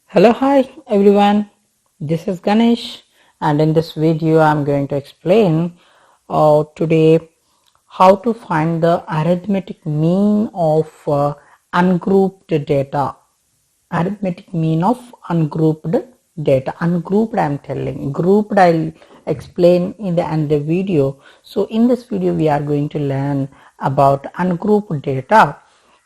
Hello, hi everyone. This is Ganesh, and in this video, I'm going to explain today how to find the arithmetic mean of ungrouped data. Arithmetic mean of ungrouped data. Ungrouped, I'm telling. Grouped, I'll explain in the end the video. So, in this video, we are going to learn about ungrouped data.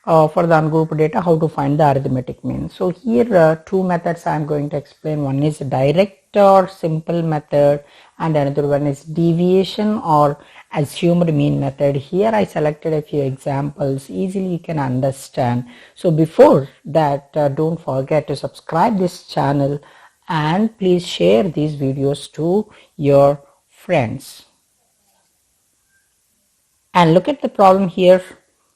For the ungrouped data, how to find the arithmetic mean. So here two methods I am going to explain. One is direct or simple method, and another one is deviation or assumed mean method. Here I selected a few examples, easily you can understand. So before that, don't forget to subscribe this channel and please share these videos to your friends. And look at the problem here.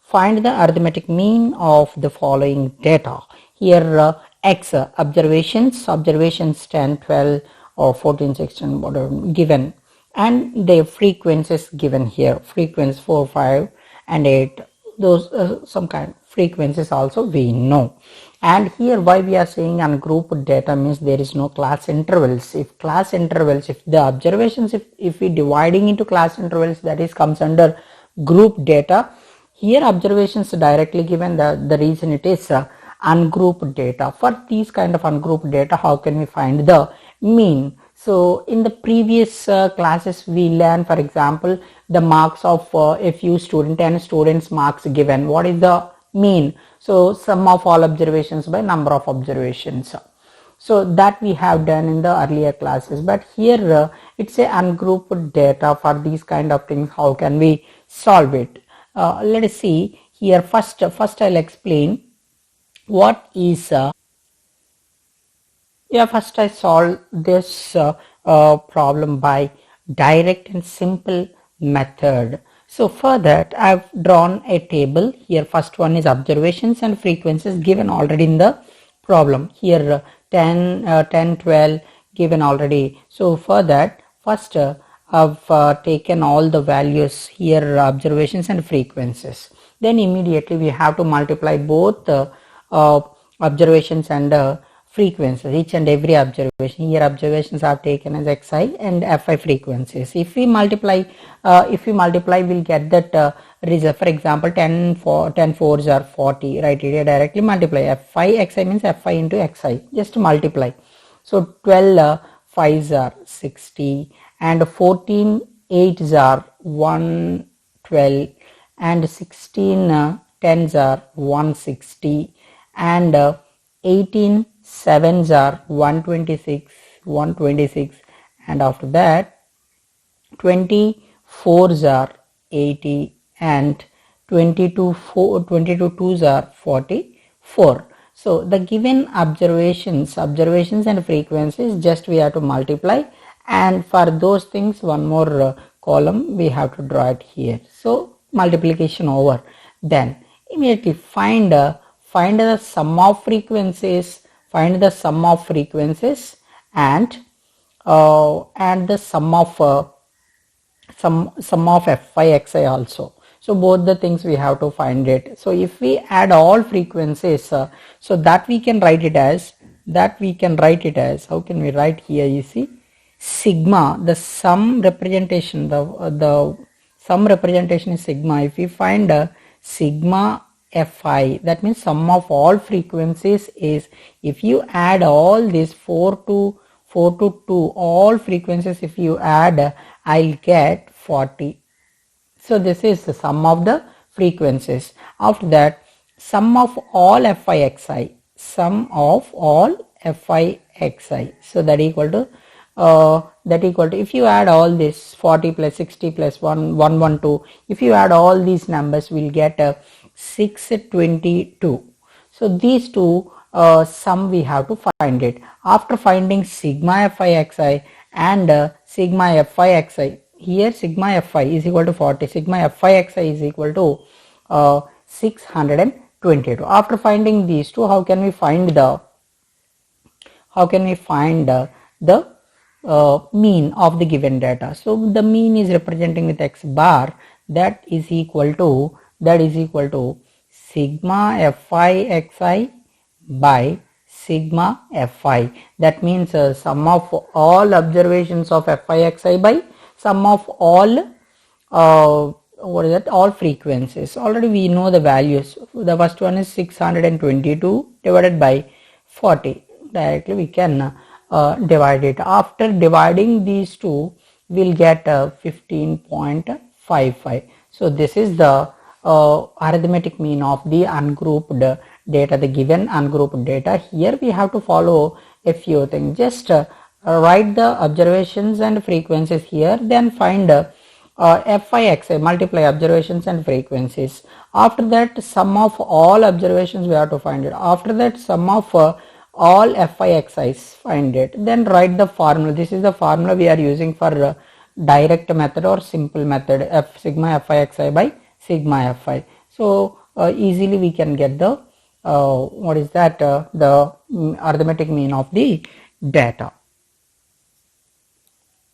Find the arithmetic mean of the following data. Here x observations 10, 12 or 14, 16 whatever given, and the frequencies given here, frequency 4, 5 and 8, those some kind frequencies also we know. And here why we are saying ungrouped data means there is no class intervals. If the observations, if we dividing into class intervals, that is comes under group data. Here observations directly given, the reason it is ungrouped data. For these kind of ungrouped data, how can we find the mean? So in the previous classes we learned, for example, the marks of a few student, 10 students marks given. What is the mean? So sum of all observations by number of observations. So that we have done in the earlier classes, but here it's a ungrouped data. For these kind of things, how can we solve it? Let us see here. First I'll explain what is first I solve this problem by direct and simple method. So for that I've drawn a table here. First one is observations and frequencies given already in the problem. Here 10, 12 given already. So for that, first I've taken all the values here, observations and frequencies. Then immediately we have to multiply both observations and frequencies, each and every observation. Here observations are taken as xi and fi frequencies. If we multiply, we'll get that result. For example, 10 fours are 40. Right here directly multiply. Fi xi means fi into xi. Just multiply. So 12 fives are 60 and 14 eights are 112 and 16 tens are 160 and 18 sevens are 126 and after that 24s are 80 and 22 twos are 44. So the given observations and frequencies, just we have to multiply, and for those things one more column we have to draw it here. So multiplication over. Then immediately find the sum of frequencies, and the sum of sum of fi xi also. So both the things we have to find it. So if we add all frequencies, so that we can write it as, how can we write here? You see, sigma, the sum representation, the sum representation is sigma. If we find sigma fi, that means sum of all frequencies is, if you add all these 4 to 2 all frequencies, if you add, I'll get 40. So this is the sum of the frequencies. After that, sum of all fi xi, so that equal to if you add all this 40 plus 60 plus 112, if you add all these numbers, we'll get 622. So these two sum we have to find it. After finding sigma fi xi and sigma fi xi, here sigma fi is equal to 40, sigma fi xi is equal to 622. After finding these two, how can we find the mean of the given data? So the mean is representing with x bar, that is equal to sigma fi xi by sigma fi. That means sum of all observations of fi xi by sum of all what is that, all frequencies. Already we know the values. The first one is 622 divided by 40. Directly we can divide it. After dividing these two, we'll get 15.55. So this is the arithmetic mean of the ungrouped data, the given ungrouped data. Here we have to follow a few things. Just write the observations and frequencies here, then find fi xi, multiply observations and frequencies. After that, sum of all observations we have to find it. After that, sum of all fi xi's, find it. Then write the formula. This is the formula we are using for direct method or simple method, f sigma fi xi by sigma fi. So easily we can get the what is that, the arithmetic mean of the data.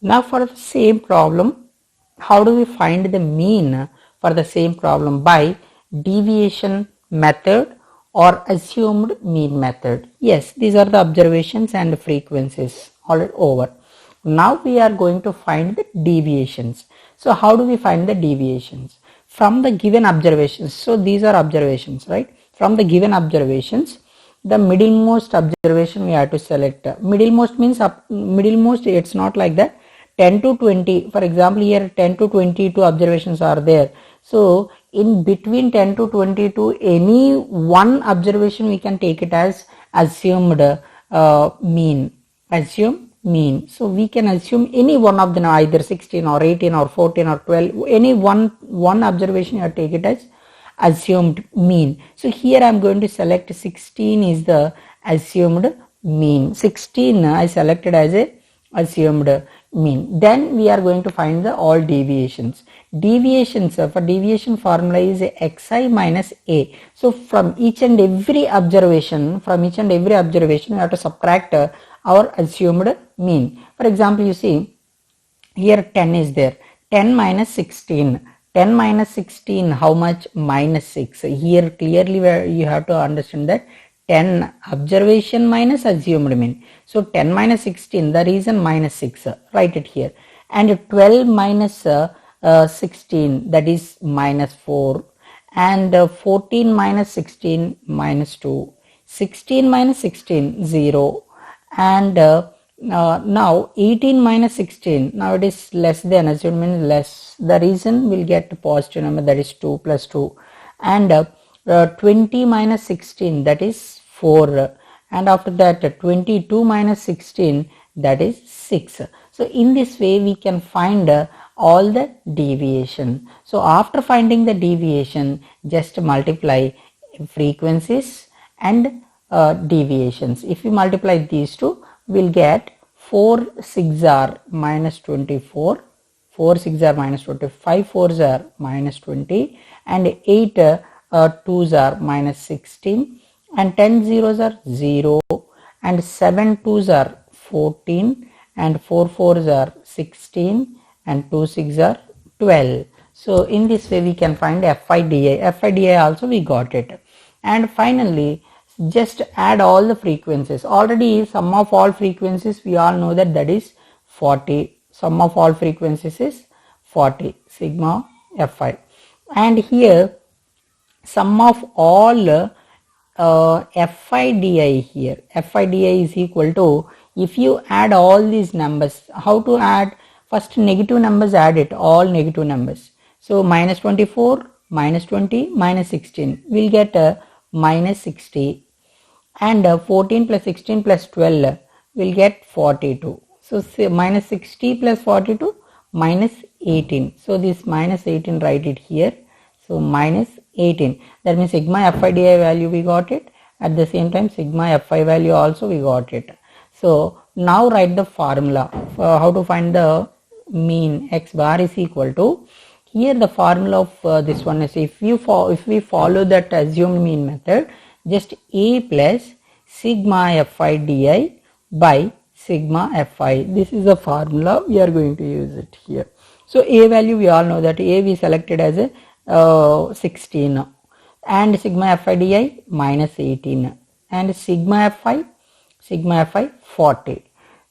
Now for the same problem, how do we find the mean for the same problem? By deviation method or assumed mean method. Yes, these are the observations and frequencies all over. Now we are going to find the deviations. So how do we find the deviations? From the given observations. So these are observations, right? From the given observations, the middlemost observation we have to select. Middlemost means middlemost, it's not like that. 10 to 20, for example, here 10 to 22 observations are there. So in between 10 to 22, any one observation we can take it as assumed mean. Assume mean. So we can assume any one of them, either 16 or 18 or 14 or 12, any one observation you take it as assumed mean. So here I am going to select 16 is the assumed mean. 16 I selected as a assumed mean. Then we are going to find the all deviations. Deviations, for deviation formula is xi minus a. So from each and every observation, we have to subtract our assumed mean. For example, you see here 10 is there. 10 minus 16. 10 minus 16, how much? Minus 6. Here clearly you have to understand that 10 observation minus assumed mean. So 10 minus 16, the reason minus 6, write it here. And 12 minus 16, that is minus 4. And 14 minus 16, minus 2. 16 minus 16, 0. And now 18 minus 16, now it is less than, assumed means less. The reason will get a positive number, that is 2 plus 2. And 20 minus 16, that is 4, and after that 22 minus 16, that is 6. So in this way we can find all the deviation. So after finding the deviation, just multiply frequencies and deviations. If we multiply these two, we'll get 4 6 are minus 24, 4 6 are minus 25, 4s are minus 20, and 8 2s are minus 16, and 10 zeros are 0, and 7 2s are 14, and 4 4s are 16, and 2 6 are 12. So in this way we can find FIDI. FIDI also we got it. And finally, just add all the frequencies. Already sum of all frequencies we all know that is 40. Sum of all frequencies is 40, sigma Fi. And here sum of all FIDI here. FIDI is equal to, if you add all these numbers, how to add? First negative numbers, add it, all negative numbers. So minus 24, minus 20, minus 16, we'll get minus 60, and 14 plus 16 plus 12 will get 42. So say minus 60 plus 42, minus 18. So this minus 18, write it here. So minus 18, that means sigma FIDI value we got it. At the same time sigma Fi value also we got it. So now write the formula for how to find the mean. X bar is equal to, here the formula of this one is, if we follow that assumed mean method, just a plus sigma FIDI by sigma Fi. This is the formula, we are going to use it here. So a value we all know that a we selected as a 16, and sigma FIDI minus 18, and sigma Fi sigma fi 40.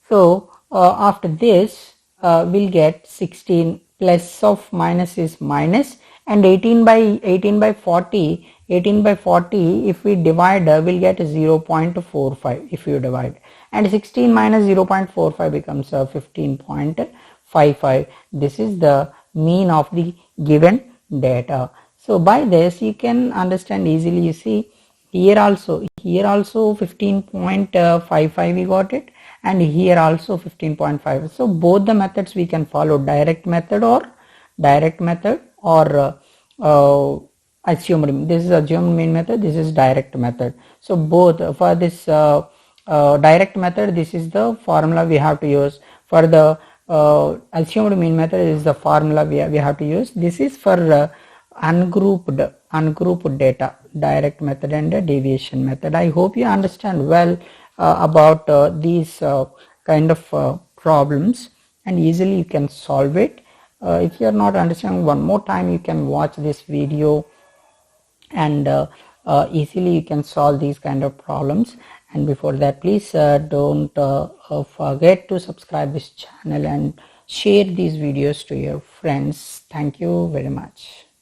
So after this we'll get 16 plus of minus is minus, and 18 by 40, 18 by 40 if we divide we'll get 0.45 if you divide, and 16 minus 0.45 becomes 15.55. This is the mean of the given data. So by this you can understand easily. You see here also 15.55 we got it, and here also 15.5. so both the methods we can follow, direct method or assumed mean. This is assumed mean method, this is direct method. So both for this direct method, this is the formula we have to use. For the assumed mean method, is the formula we have to use. This is for ungrouped data, direct method and deviation method. I hope you understand well about these kind of problems, and easily you can solve it. If you are not understanding, one more time you can watch this video, and easily you can solve these kind of problems. And before that, please don't forget to subscribe this channel and share these videos to your friends. Thank you very much.